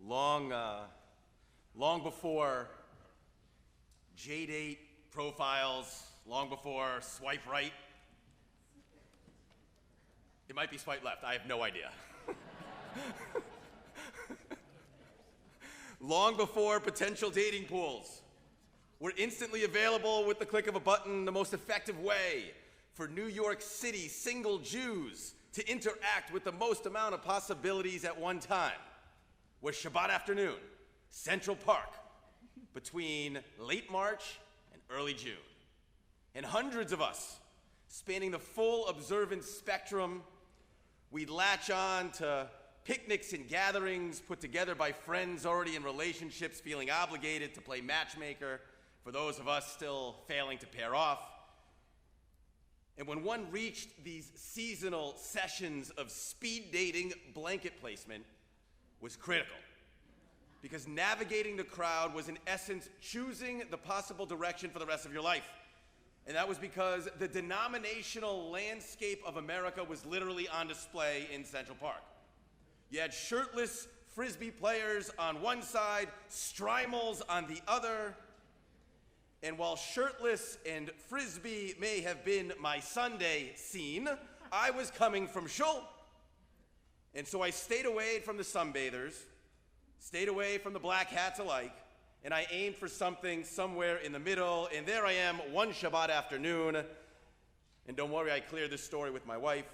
long before J-date profiles, long before swipe right. It might be swipe left, I have no idea. Long before potential dating pools were instantly available with the click of a button, the most effective way for New York City single Jews to interact with the most amount of possibilities at one time was Shabbat afternoon, Central Park, between late March and early June. And hundreds of us, spanning the full observance spectrum, we'd latch on to picnics and gatherings put together by friends already in relationships, feeling obligated to play matchmaker for those of us still failing to pair off. And when one reached these seasonal sessions of speed dating, blanket placement was critical, because navigating the crowd was in essence choosing the possible direction for the rest of your life. And that was because the denominational landscape of America was literally on display in Central Park. You had shirtless Frisbee players on one side, Strimals on the other. And while shirtless and Frisbee may have been my Sunday scene, I was coming from shul. And so I stayed away from the sunbathers, stayed away from the black hats alike, and I aimed for something somewhere in the middle, and there I am one Shabbat afternoon. And don't worry, I cleared this story with my wife.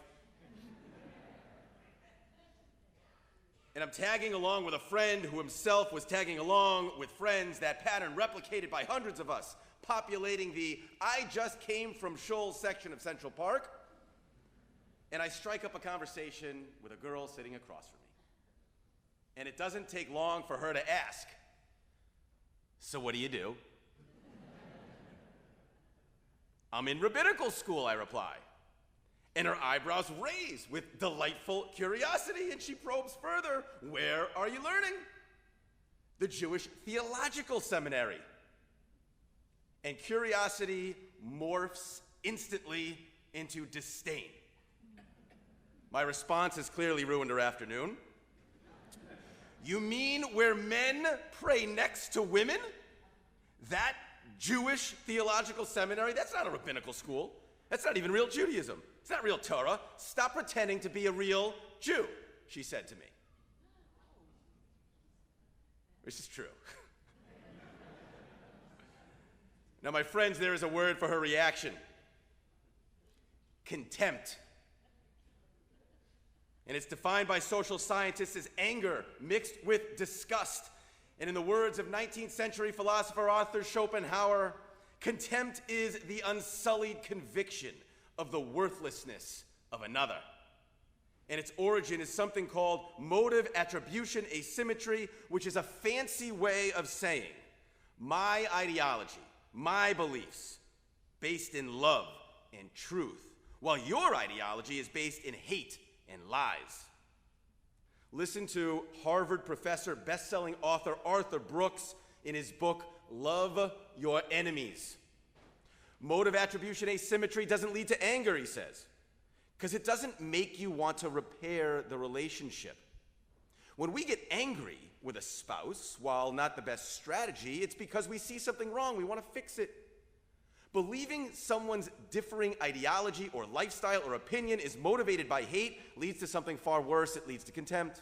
And I'm tagging along with a friend who himself was tagging along with friends, that pattern replicated by hundreds of us, populating the I just came from shul section of Central Park. And I strike up a conversation with a girl sitting across from me. And it doesn't take long for her to ask, "So what do you do?" "I'm in rabbinical school," I reply. And her eyebrows raise with delightful curiosity, and she probes further. "Where are you learning?" "The Jewish Theological Seminary." And curiosity morphs instantly into disdain. My response has clearly ruined her afternoon. "You mean where men pray next to women? That Jewish Theological Seminary, that's not a rabbinical school. That's not even real Judaism. It's not real Torah. Stop pretending to be a real Jew," she said to me. This is true. Now, my friends, there is a word for her reaction: contempt. And it's defined by social scientists as anger mixed with disgust. And in the words of 19th century philosopher Arthur Schopenhauer, contempt is the unsullied conviction of the worthlessness of another. And its origin is something called motive attribution asymmetry, which is a fancy way of saying my ideology, my beliefs, based in love and truth, while your ideology is based in hate and lies. Listen to Harvard professor, best-selling author Arthur Brooks in his book, Love Your Enemies. Motive attribution asymmetry doesn't lead to anger, he says, because it doesn't make you want to repair the relationship. When we get angry with a spouse, while not the best strategy, it's because we see something wrong, we want to fix it. Believing someone's differing ideology or lifestyle or opinion is motivated by hate leads to something far worse. It leads to contempt.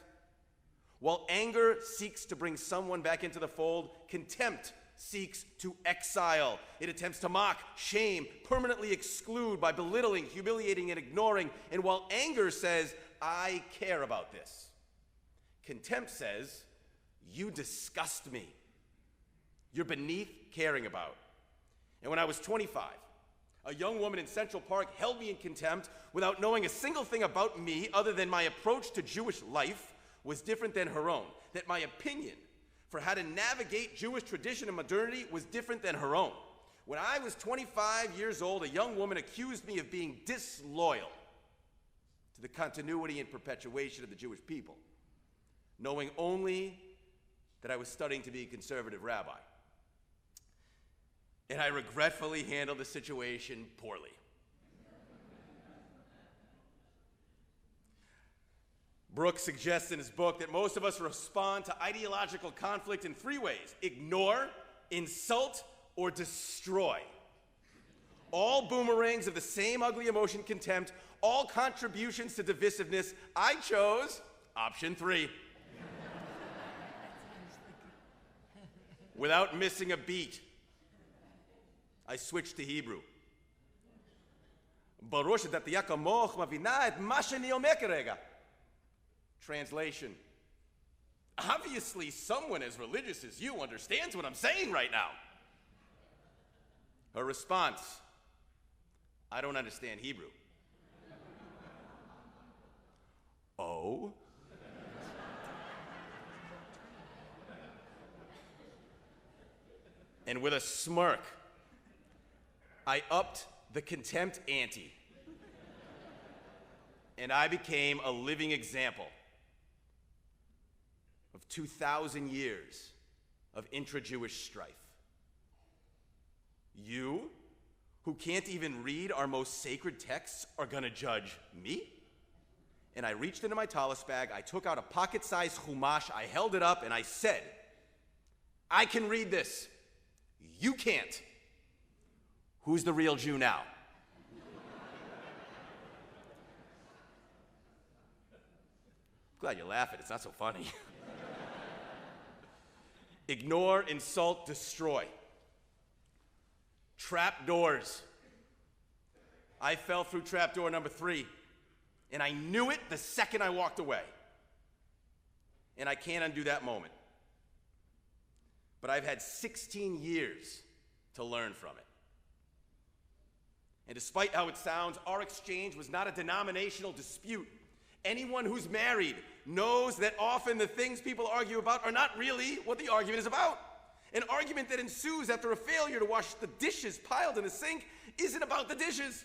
While anger seeks to bring someone back into the fold, contempt seeks to exile. It attempts to mock, shame, permanently exclude by belittling, humiliating, and ignoring. And while anger says, "I care about this," contempt says, "You disgust me. You're beneath caring about." And when I was 25, a young woman in Central Park held me in contempt without knowing a single thing about me other than my approach to Jewish life was different than her own, that my opinion for how to navigate Jewish tradition and modernity was different than her own. When I was 25 years old, a young woman accused me of being disloyal to the continuity and perpetuation of the Jewish people, knowing only that I was studying to be a conservative rabbi. And I regretfully handled the situation poorly. Brooks suggests in his book that most of us respond to ideological conflict in three ways: ignore, insult, or destroy. All boomerangs of the same ugly emotion, contempt, all contributions to divisiveness. I chose option 3. Without missing a beat, I switched to Hebrew. Translation: obviously someone as religious as you understands what I'm saying right now. Her response: I don't understand Hebrew. Oh? And with a smirk, I upped the contempt ante. And I became a living example of 2,000 years of intra-Jewish strife. You, who can't even read our most sacred texts, are gonna judge me? And I reached into my tallis bag, I took out a pocket-sized chumash, I held it up, and I said, I can read this. You can't. Who's the real Jew now? Glad you're laughing, it's not so funny. Ignore, insult, destroy. Trap doors. I fell through trap door number 3, and I knew it the second I walked away. And I can't undo that moment. But I've had 16 years to learn from it. And despite how it sounds, our exchange was not a denominational dispute. Anyone who's married knows that often the things people argue about are not really what the argument is about. An argument that ensues after a failure to wash the dishes piled in the sink isn't about the dishes.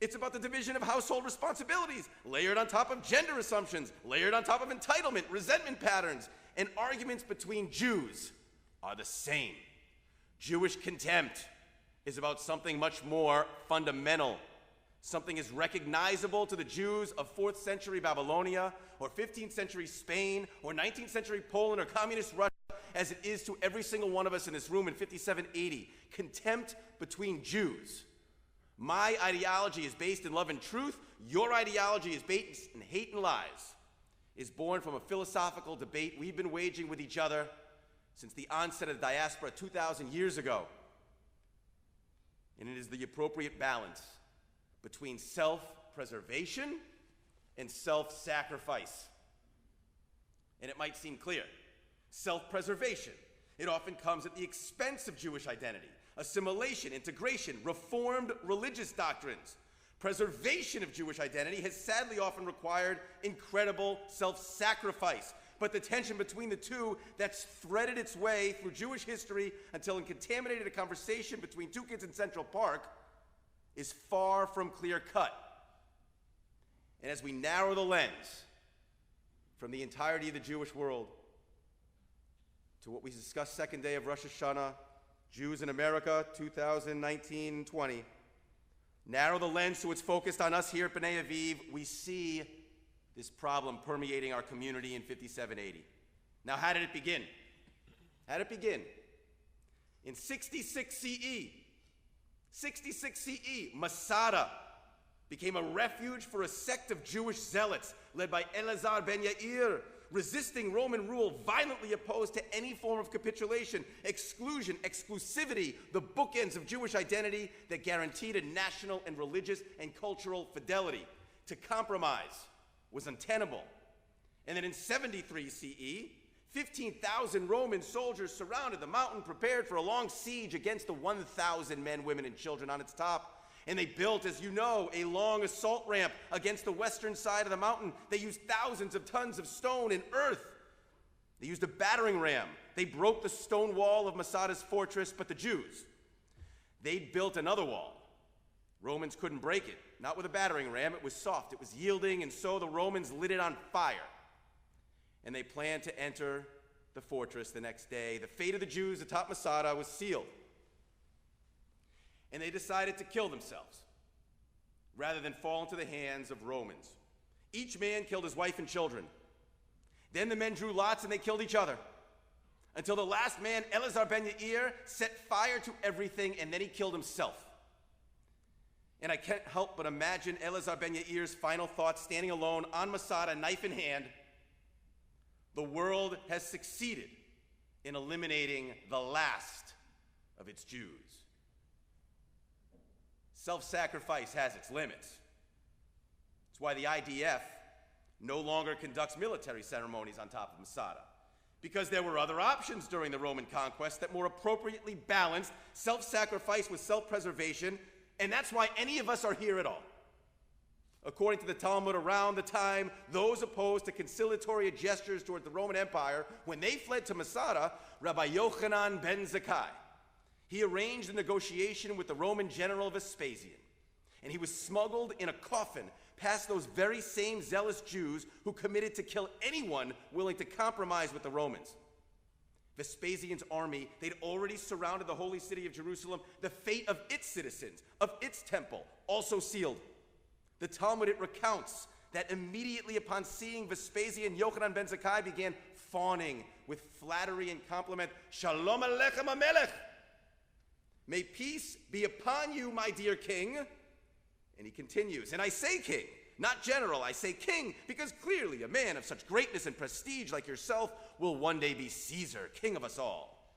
It's about the division of household responsibilities, layered on top of gender assumptions, layered on top of entitlement, resentment patterns. And arguments between Jews are the same. Jewish contempt is about something much more fundamental. Something as recognizable to the Jews of 4th century Babylonia, or 15th century Spain, or 19th century Poland, or communist Russia, as it is to every single one of us in this room in 5780. Contempt between Jews. My ideology is based in love and truth. Your ideology is based in hate and lies. Is born from a philosophical debate we've been waging with each other since the onset of the diaspora 2,000 years ago. And it is the appropriate balance between self-preservation and self-sacrifice. And it might seem clear. Self-preservation, it often comes at the expense of Jewish identity. Assimilation, integration, reformed religious doctrines. Preservation of Jewish identity has sadly often required incredible self-sacrifice. But the tension between the two that's threaded its way through Jewish history until it contaminated a conversation between two kids in Central Park is far from clear-cut. And as we narrow the lens from the entirety of the Jewish world to what we discussed second day of Rosh Hashanah, Jews in America, 2019-20, narrow the lens so it's focused on us here at B'nai Aviv, we see this problem permeating our community in 5780. Now, how did it begin? How did it begin? In 66 CE, Masada became a refuge for a sect of Jewish zealots led by Elazar ben Yair, resisting Roman rule, violently opposed to any form of capitulation, exclusion, exclusivity, the bookends of Jewish identity that guaranteed a national and religious and cultural fidelity. To compromise was untenable. And then in 73 CE, 15,000 Roman soldiers surrounded the mountain, prepared for a long siege against the 1,000 men, women, and children on its top. And they built, as you know, a long assault ramp against the western side of the mountain. They used thousands of tons of stone and earth. They used a battering ram. They broke the stone wall of Masada's fortress, but the Jews, they'd built another wall. Romans couldn't break it. Not with a battering ram. It was soft. It was yielding, and so the Romans lit it on fire. And they planned to enter the fortress the next day. The fate of the Jews atop Masada was sealed. And they decided to kill themselves rather than fall into the hands of Romans. Each man killed his wife and children. Then the men drew lots and they killed each other, until the last man, Elazar ben Yair, set fire to everything, and then he killed himself. And I can't help but imagine Elazar ben Yair's final thoughts standing alone on Masada, knife in hand. The world has succeeded in eliminating the last of its Jews. Self-sacrifice has its limits. That's why the IDF no longer conducts military ceremonies on top of Masada, because there were other options during the Roman conquest that more appropriately balanced self-sacrifice with self-preservation, and that's why any of us are here at all. According to the Talmud, around the time those opposed to conciliatory gestures toward the Roman Empire, when they fled to Masada, Rabbi Yochanan ben Zakkai, he arranged a negotiation with the Roman general Vespasian, and he was smuggled in a coffin past those very same zealous Jews who committed to kill anyone willing to compromise with the Romans. Vespasian's army, they'd already surrounded the holy city of Jerusalem. The fate of its citizens, of its temple, also sealed. The Talmud, it recounts that immediately upon seeing Vespasian, Yochanan ben Zakkai began fawning with flattery and compliment. Shalom aleichem hamelech. May peace be upon you, my dear king. And he continues, and I say king, not general, I say king, because clearly a man of such greatness and prestige like yourself will one day be Caesar, king of us all.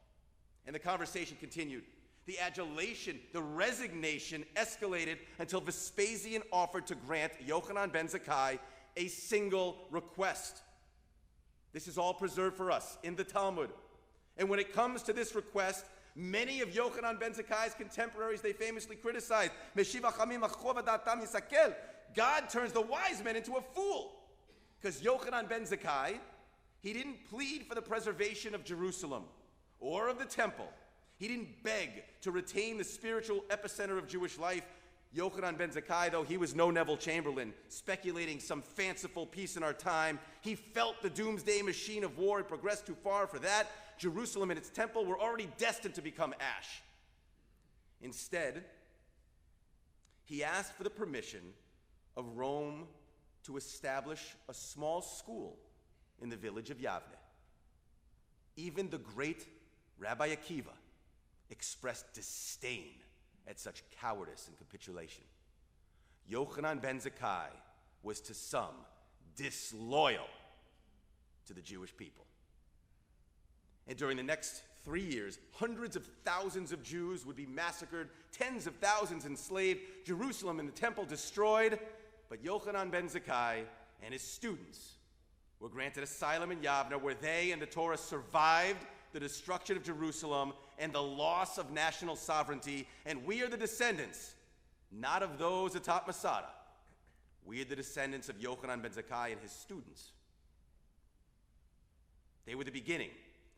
And the conversation continued. The adulation, the resignation escalated until Vespasian offered to grant Yochanan ben Zakkai a single request. This is all preserved for us in the Talmud. And when it comes to this request, many of Yochanan ben Zakkai's contemporaries, they famously criticized, God turns the wise men into a fool. Because Yochanan ben Zakkai, he didn't plead for the preservation of Jerusalem or of the temple. He didn't beg to retain the spiritual epicenter of Jewish life. Yochanan ben Zakkai, though he was no Neville Chamberlain, speculating some fanciful peace in our time, he felt the doomsday machine of war had progressed too far for that. Jerusalem and its temple were already destined to become ash. Instead, he asked for the permission of Rome to establish a small school in the village of Yavne. Even the great Rabbi Akiva expressed disdain at such cowardice and capitulation. Yochanan ben Zakkai was to some disloyal to the Jewish people. And during the next 3 years, hundreds of thousands of Jews would be massacred, tens of thousands enslaved, Jerusalem and the temple destroyed, but Yochanan ben Zakkai and his students were granted asylum in Yavne, where they and the Torah survived the destruction of Jerusalem and the loss of national sovereignty, and we are the descendants, not of those atop Masada. We are the descendants of Yochanan ben Zakkai and his students. They were the beginning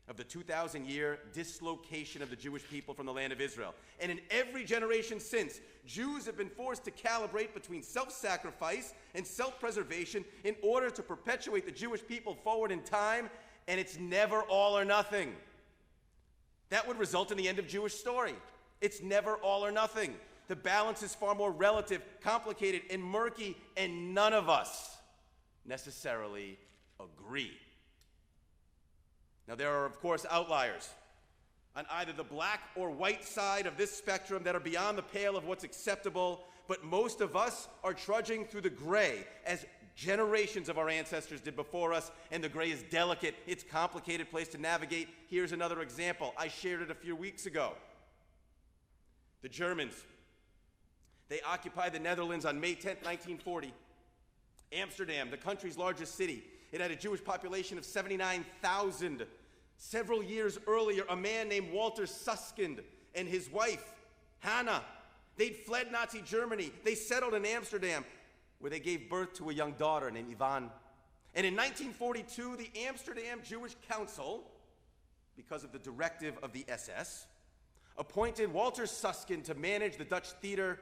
of the 2,000-year dislocation of the Jewish people from the land of Israel. And in every generation since, Jews have been forced to calibrate between self-sacrifice and self-preservation in order to perpetuate the Jewish people forward in time, and it's never all or nothing. That would result in the end of Jewish story. It's never all or nothing. The balance is far more relative, complicated, and murky, and none of us necessarily agree. Now, there are, of course, outliers on either the black or white side of this spectrum that are beyond the pale of what's acceptable, but most of us are trudging through the gray as generations of our ancestors did before us, and the gray is delicate. It's a complicated place to navigate. Here's another example. I shared it a few weeks ago. The Germans, they occupied the Netherlands on May 10th, 1940. Amsterdam, the country's largest city, it had a Jewish population of 79,000. Several years earlier, a man named Walter Susskind and his wife, Hannah, they'd fled Nazi Germany. They settled in Amsterdam, where they gave birth to a young daughter named Yavne. And in 1942, the Amsterdam Jewish Council, because of the directive of the SS, appointed Walter Susskind to manage the Dutch theater,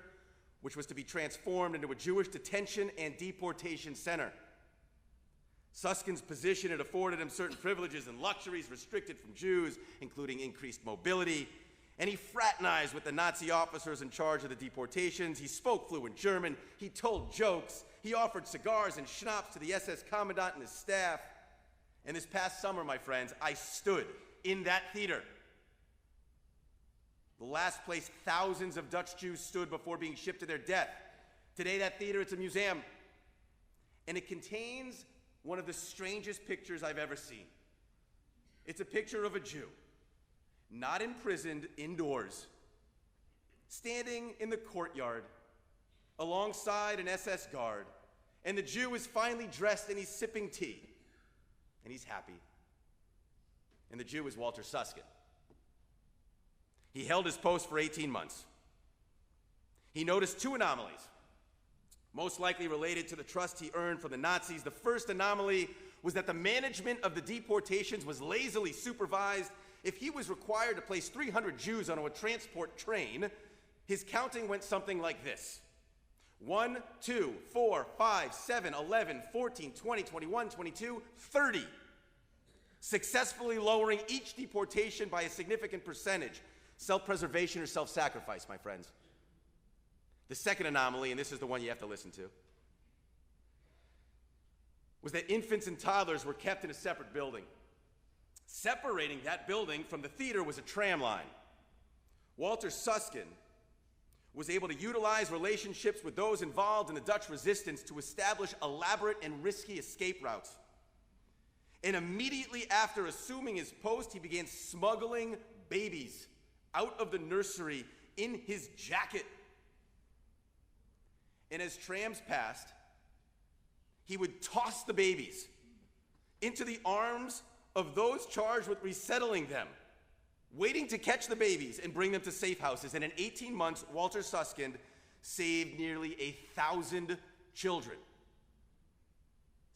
which was to be transformed into a Jewish detention and deportation center. Suskind's position had afforded him certain privileges and luxuries restricted from Jews, including increased mobility, and he fraternized with the Nazi officers in charge of the deportations. He spoke fluent German, he told jokes, He offered cigars and schnapps to the SS commandant and his staff. And this past summer, my friends, I stood in that theater. The last place thousands of Dutch Jews stood before being shipped to their death. Today, that theater, it's a museum. And it contains one of the strangest pictures I've ever seen. It's a picture of a Jew, not imprisoned, indoors, standing in the courtyard alongside an SS guard. And the Jew is finely dressed and he's sipping tea. And he's happy. And the Jew is Walter Susskind. He held his post for 18 months. He noticed two anomalies, most likely related to the trust he earned from the Nazis. The first anomaly was that the management of the deportations was lazily supervised. If he was required to place 300 Jews on a transport train, his counting went something like this: 1, 2, 4, 5, 7, 11, 14, 20, 21, 22, 30. Successfully lowering each deportation by a significant percentage. Self-preservation or self-sacrifice, my friends. The second anomaly, and this is the one you have to listen to, was that infants and toddlers were kept in a separate building. Separating that building from the theater was a tram line. Walter Susskind was able to utilize relationships with those involved in the Dutch resistance to establish elaborate and risky escape routes. And immediately after assuming his post, he began smuggling babies out of the nursery in his jacket. And as trams passed, he would toss the babies into the arms of those charged with resettling them, waiting to catch the babies and bring them to safe houses. And in 18 months, Walter Susskind saved nearly 1,000 children.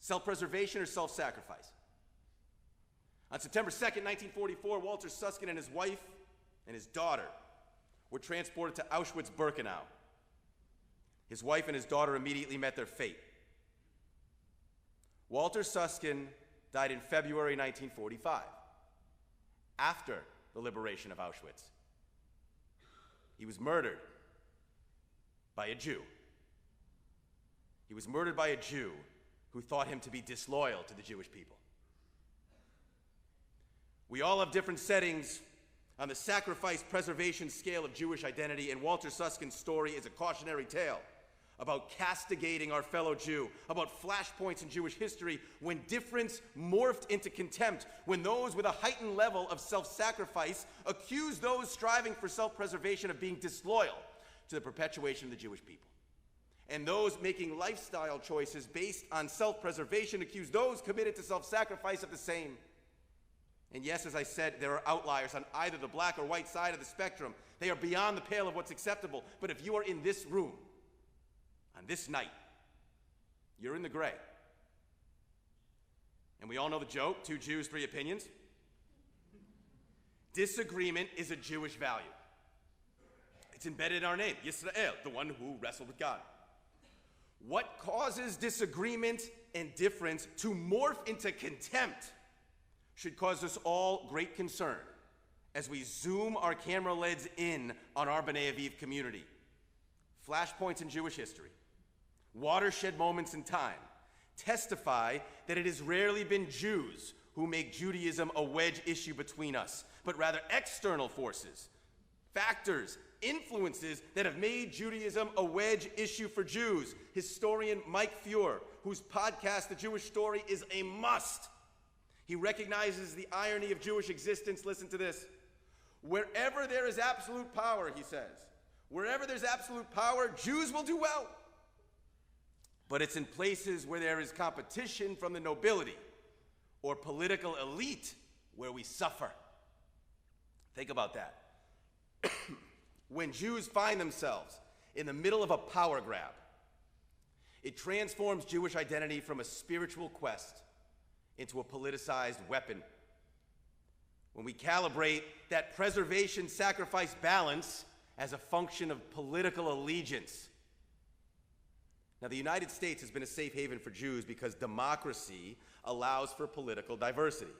Self-preservation or self-sacrifice? On September 2nd, 1944, Walter Susskind and his wife and his daughter were transported to Auschwitz-Birkenau. His wife and his daughter immediately met their fate. Walter Susskind died in February 1945, after the liberation of Auschwitz. He was murdered by a Jew. He was murdered by a Jew who thought him to be disloyal to the Jewish people. We all have different settings on the sacrifice preservation scale of Jewish identity, and Walter Suskind's story is a cautionary tale about castigating our fellow Jew, about flashpoints in Jewish history when difference morphed into contempt, when those with a heightened level of self-sacrifice accused those striving for self-preservation of being disloyal to the perpetuation of the Jewish people. And those making lifestyle choices based on self-preservation accused those committed to self-sacrifice of the same. And yes, as I said, there are outliers on either the black or white side of the spectrum. They are beyond the pale of what's acceptable. But if you are in this room, on this night, you're in the gray. And we all know the joke, 2 Jews, 3 opinions. Disagreement is a Jewish value. It's embedded in our name, Yisrael, the one who wrestled with God. What causes disagreement and difference to morph into contempt should cause us all great concern as we zoom our camera lids in on our B'nai Aviv community. Flashpoints in Jewish history, watershed moments in time, testify that it has rarely been Jews who make Judaism a wedge issue between us, but rather external forces, factors, influences that have made Judaism a wedge issue for Jews. Historian Mike Fuhr, whose podcast, The Jewish Story, is a must. He recognizes the irony of Jewish existence. Listen to this. Wherever there is absolute power, he says, wherever there's absolute power, Jews will do well. But it's in places where there is competition from the nobility or political elite where we suffer. Think about that. When Jews find themselves in the middle of a power grab, it transforms Jewish identity from a spiritual quest into a politicized weapon. When we calibrate that preservation-sacrifice balance as a function of political allegiance. Now, the United States has been a safe haven for Jews because democracy allows for political diversity.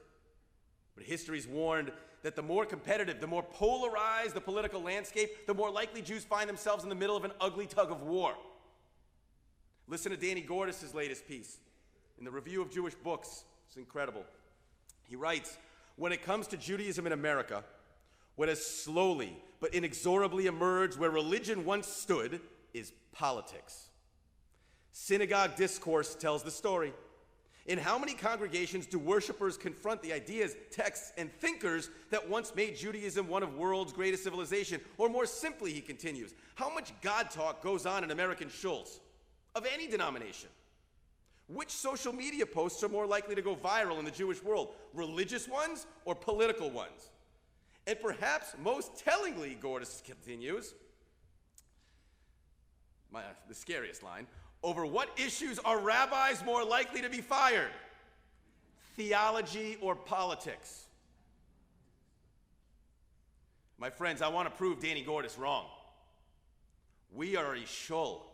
But history's warned that the more competitive, the more polarized the political landscape, the more likely Jews find themselves in the middle of an ugly tug of war. Listen to Danny Gordis' latest piece in the Review of Jewish Books. It's incredible. He writes, when it comes to Judaism in America, what has slowly but inexorably emerged where religion once stood is politics. Synagogue discourse tells the story. In how many congregations do worshipers confront the ideas, texts, and thinkers that once made Judaism one of the world's greatest civilization? Or more simply, he continues, how much God talk goes on in American shuls of any denomination? Which social media posts are more likely to go viral in the Jewish world, religious ones or political ones? And perhaps most tellingly, Gordis continues, the scariest line, over what issues are rabbis more likely to be fired? Theology or politics? My friends, I want to prove Danny Gordis wrong. We are a shul.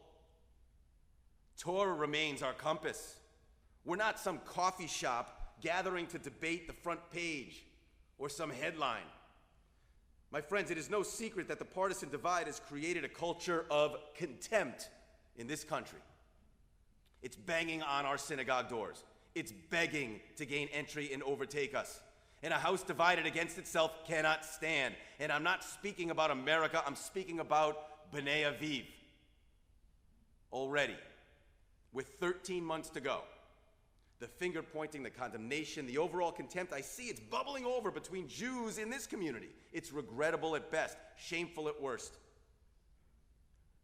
Torah remains our compass. We're not some coffee shop gathering to debate the front page or some headline. My friends, it is no secret that the partisan divide has created a culture of contempt in this country. It's banging on our synagogue doors. It's begging to gain entry and overtake us. And a house divided against itself cannot stand. And I'm not speaking about America, I'm speaking about B'nai Aviv. Already, with 13 months to go, the finger pointing, the condemnation, the overall contempt, I see it's bubbling over between Jews in this community. It's regrettable at best, shameful at worst.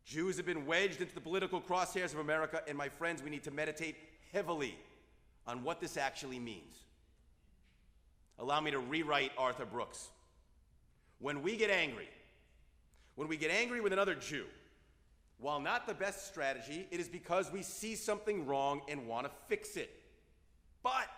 Jews have been wedged into the political crosshairs of America, and my friends, we need to meditate heavily on what this actually means. Allow me to rewrite Arthur Brooks. When we get angry with another Jew, while not the best strategy, it is because we see something wrong and want to fix it. But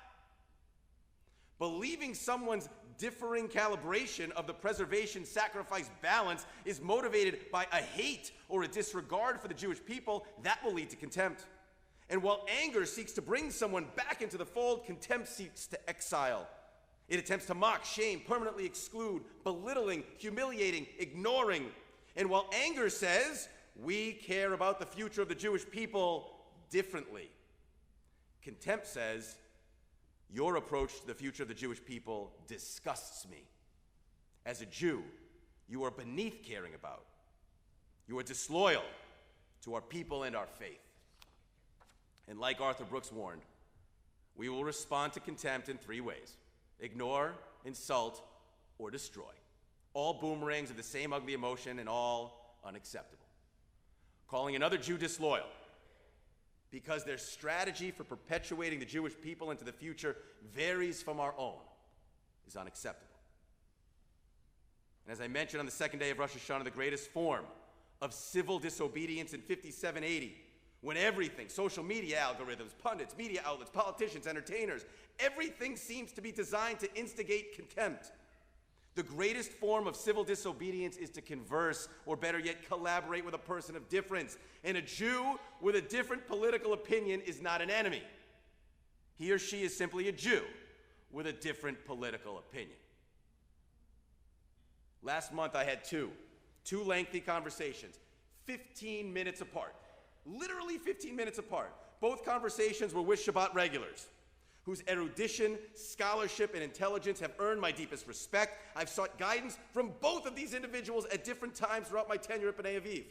believing someone's differing calibration of the preservation-sacrifice balance is motivated by a hate or a disregard for the Jewish people, that will lead to contempt. And while anger seeks to bring someone back into the fold, contempt seeks to exile. It attempts to mock, shame, permanently exclude, belittling, humiliating, ignoring. And while anger says, we care about the future of the Jewish people differently, contempt says, your approach to the future of the Jewish people disgusts me. As a Jew, you are beneath caring about. You are disloyal to our people and our faith. And like Arthur Brooks warned, we will respond to contempt in three ways: ignore, insult, or destroy. All boomerangs of the same ugly emotion and all unacceptable. Calling another Jew disloyal because their strategy for perpetuating the Jewish people into the future varies from our own is unacceptable. And as I mentioned on the second day of Rosh Hashanah, the greatest form of civil disobedience in 5780, when everything, social media algorithms, pundits, media outlets, politicians, entertainers, everything seems to be designed to instigate contempt. The greatest form of civil disobedience is to converse, or better yet, collaborate with a person of difference. And a Jew with a different political opinion is not an enemy. He or she is simply a Jew with a different political opinion. Last month I had two lengthy conversations, 15 minutes apart. Literally 15 minutes apart. Both conversations were with Shabbat regulars, whose erudition, scholarship, and intelligence have earned my deepest respect. I've sought guidance from both of these individuals at different times throughout my tenure at B'nai Aviv.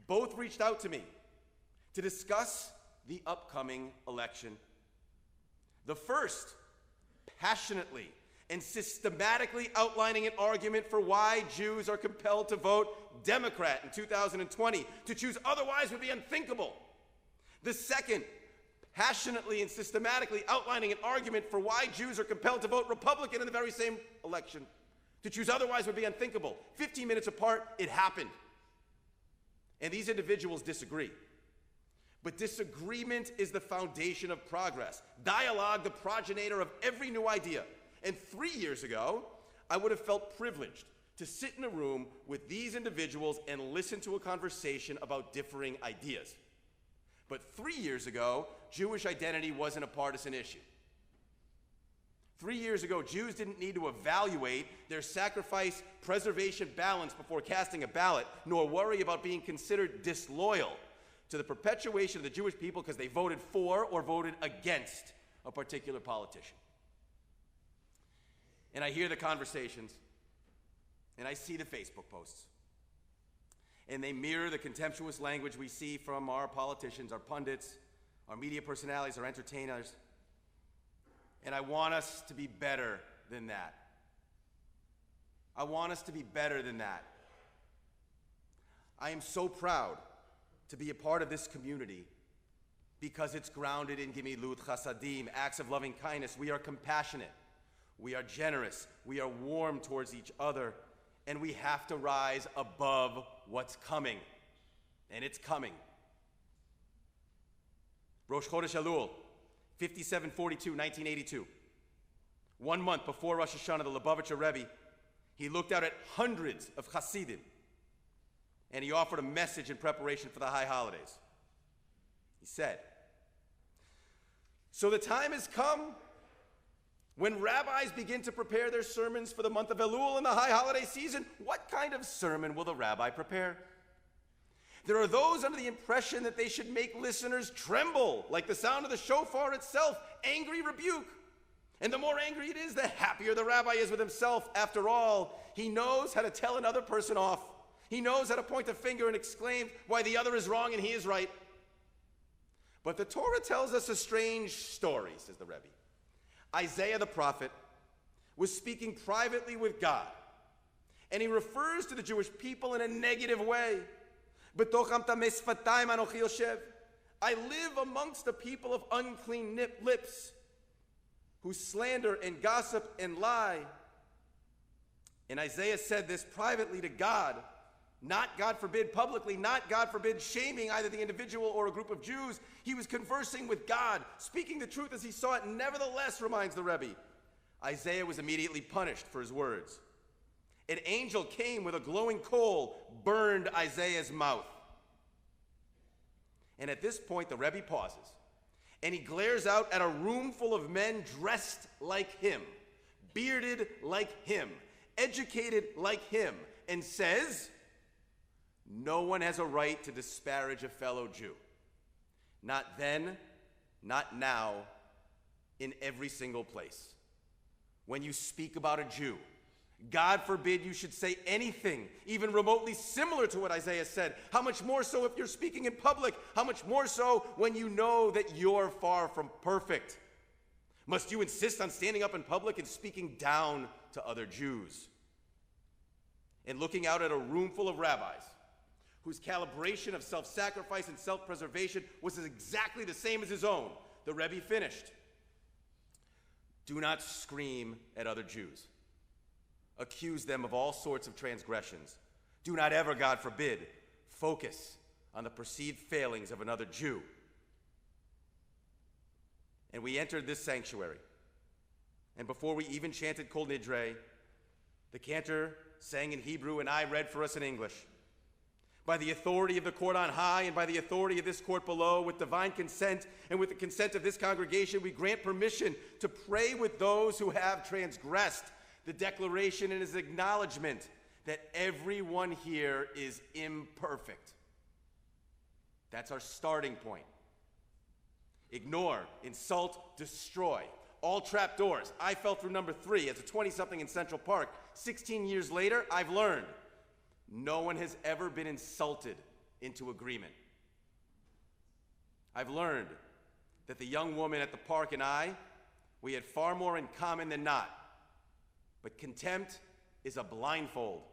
Both reached out to me to discuss the upcoming election. The first, passionately and systematically outlining an argument for why Jews are compelled to vote Democrat in 2020. To choose otherwise would be unthinkable. The second, passionately and systematically outlining an argument for why Jews are compelled to vote Republican in the very same election. To choose otherwise would be unthinkable. 15 minutes apart, it happened. And these individuals disagree. But disagreement is the foundation of progress. Dialogue, the progenitor of every new idea. And 3 years ago, I would have felt privileged to sit in a room with these individuals and listen to a conversation about differing ideas. But 3 years ago, Jewish identity wasn't a partisan issue. 3 years ago, Jews didn't need to evaluate their sacrifice-preservation balance before casting a ballot, nor worry about being considered disloyal to the perpetuation of the Jewish people because they voted for or voted against a particular politician. And I hear the conversations, and I see the Facebook posts, and they mirror the contemptuous language we see from our politicians, our pundits, our media personalities, our entertainers. And I want us to be better than that. I want us to be better than that. I am so proud to be a part of this community because it's grounded in gimilut chasadim, acts of loving kindness. We are compassionate. We are generous. We are warm towards each other. And we have to rise above what's coming. And it's coming. Rosh Chodesh Elul, 5742, 1982. 1 month before Rosh Hashanah, the Lubavitcher Rebbe, he looked out at hundreds of Hasidim, and he offered a message in preparation for the high holidays. He said, "So the time has come when rabbis begin to prepare their sermons for the month of Elul and the high holiday season. What kind of sermon will the rabbi prepare? There are those under the impression that they should make listeners tremble, like the sound of the shofar itself, angry rebuke. And the more angry it is, the happier the rabbi is with himself. After all, he knows how to tell another person off. He knows how to point a finger and exclaim why the other is wrong and he is right. But the Torah tells us a strange story," says the Rebbe. Isaiah the prophet was speaking privately with God, and he refers to the Jewish people in a negative way. I live amongst a people of unclean lips, who slander and gossip and lie. And Isaiah said this privately to God, not, God forbid, publicly, not, God forbid, shaming either the individual or a group of Jews. He was conversing with God, speaking the truth as he saw it. Nevertheless, reminds the Rebbe, Isaiah was immediately punished for his words. An angel came with a glowing coal, burned Isaiah's mouth. And at this point, the Rebbe pauses, and he glares out at a room full of men dressed like him, bearded like him, educated like him, and says, "No one has a right to disparage a fellow Jew. Not then, not now, in every single place. When you speak about a Jew, God forbid you should say anything, even remotely similar to what Isaiah said. How much more so if you're speaking in public? How much more so when you know that you're far from perfect? Must you insist on standing up in public and speaking down to other Jews?" And looking out at a room full of rabbis, whose calibration of self-sacrifice and self-preservation was exactly the same as his own, the Rebbe finished, "Do not scream at other Jews. Accuse them of all sorts of transgressions. Do not ever, God forbid, focus on the perceived failings of another Jew." And we entered this sanctuary, and before we even chanted Kol Nidre, the cantor sang in Hebrew and I read for us in English. By the authority of the court on high and by the authority of this court below, with divine consent and with the consent of this congregation, we grant permission to pray with those who have transgressed. The declaration and his acknowledgement that everyone here is imperfect. That's our starting point. Ignore, insult, destroy. All trapdoors. I fell through number 3 as a 20-something in Central Park. 16 years later, I've learned no one has ever been insulted into agreement. I've learned that the young woman at the park and I, we had far more in common than not. But contempt is a blindfold.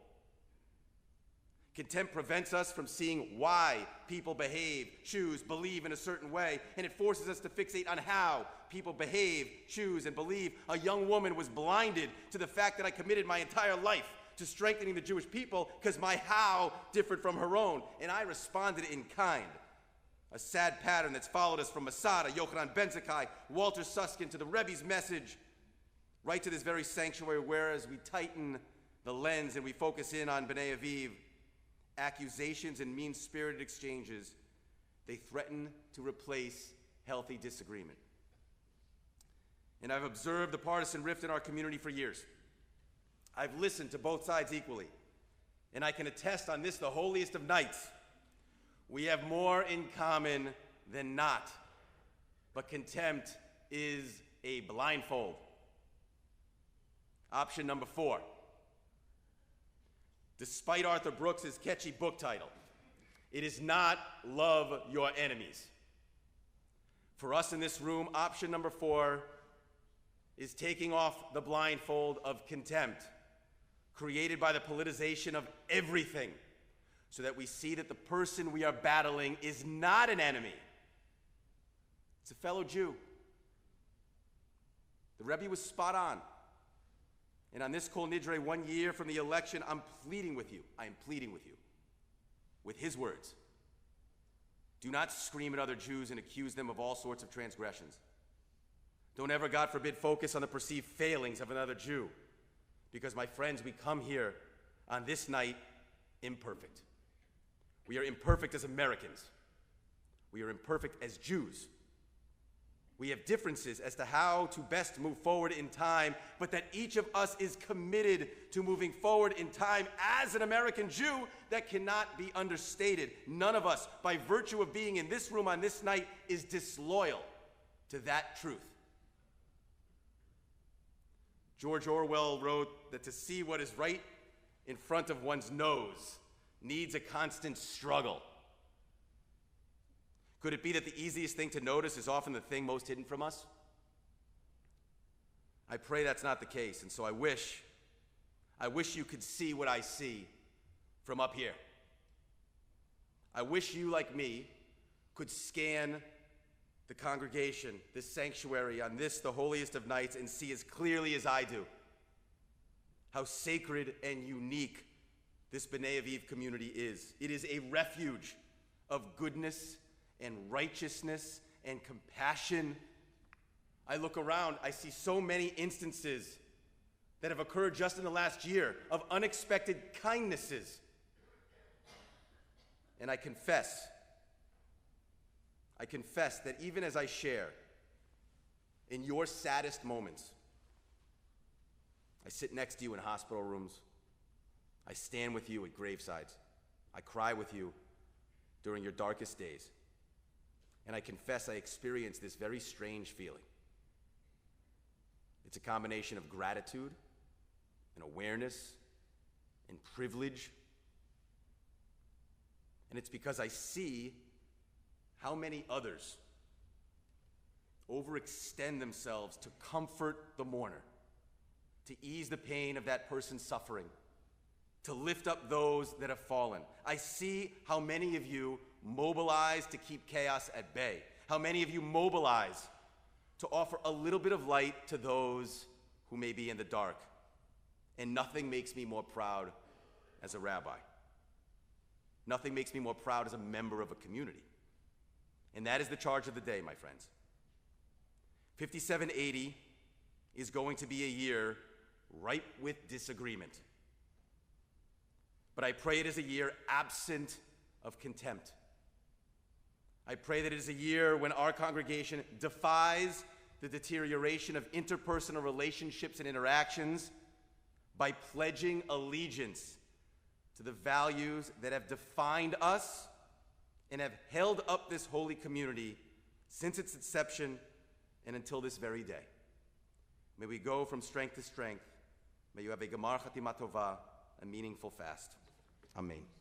Contempt prevents us from seeing why people behave, choose, believe in a certain way, and it forces us to fixate on how people behave, choose, and believe. A young woman was blinded to the fact that I committed my entire life to strengthening the Jewish people because my how differed from her own, and I responded in kind. A sad pattern that's followed us from Masada, Yochanan Ben Zakkai, Walter Susskind, to the Rebbe's message, right to this very sanctuary, whereas we tighten the lens and we focus in on B'nai Aviv, accusations and mean-spirited exchanges, they threaten to replace healthy disagreement. And I've observed the partisan rift in our community for years. I've listened to both sides equally, and I can attest on this, the holiest of nights, We have more in common than not, but contempt is a blindfold. Option number 4. Despite Arthur Brooks's catchy book title, it is not love your enemies. For us in this room, option number 4 is taking off the blindfold of contempt, created by the politicization of everything, so that we see that the person we are battling is not an enemy. It's a fellow Jew. The Rebbe was spot on. And on this Kol Nidre, 1 year from the election, I'm pleading with you. I am pleading with you. With his words. Do not scream at other Jews and accuse them of all sorts of transgressions. Don't ever, God forbid, focus on the perceived failings of another Jew. Because, my friends, we come here on this night imperfect. We are imperfect as Americans. We are imperfect as Jews. We have differences as to how to best move forward in time, but that each of us is committed to moving forward in time as an American Jew, that cannot be understated. None of us, by virtue of being in this room on this night, is disloyal to that truth. George Orwell wrote that to see what is right in front of one's nose needs a constant struggle. Could it be that the easiest thing to notice is often the thing most hidden from us? I pray that's not the case, and so I wish you could see what I see from up here. I wish you, like me, could scan the congregation, this sanctuary, on this, the holiest of nights, and see as clearly as I do how sacred and unique this B'nai Aviv community is. It is a refuge of goodness and righteousness and compassion. I look around, I see so many instances that have occurred just in the last year of unexpected kindnesses. And I confess that even as I share in your saddest moments, I sit next to you in hospital rooms, I stand with you at gravesides, I cry with you during your darkest days. And I confess I experience this very strange feeling. It's a combination of gratitude and awareness and privilege. And it's because I see how many others overextend themselves to comfort the mourner, to ease the pain of that person's suffering, to lift up those that have fallen. I see how many of you mobilize to keep chaos at bay, how many of you mobilize to offer a little bit of light to those who may be in the dark. And nothing makes me more proud as a rabbi. Nothing makes me more proud as a member of a community. And that is the charge of the day, my friends. 5780 is going to be a year ripe with disagreement. But I pray it is a year absent of contempt. I pray that it is a year when our congregation defies the deterioration of interpersonal relationships and interactions by pledging allegiance to the values that have defined us and have held up this holy community since its inception and until this very day. May we go from strength to strength. May you have a Gemar Chatima Tova, a meaningful fast. Amen.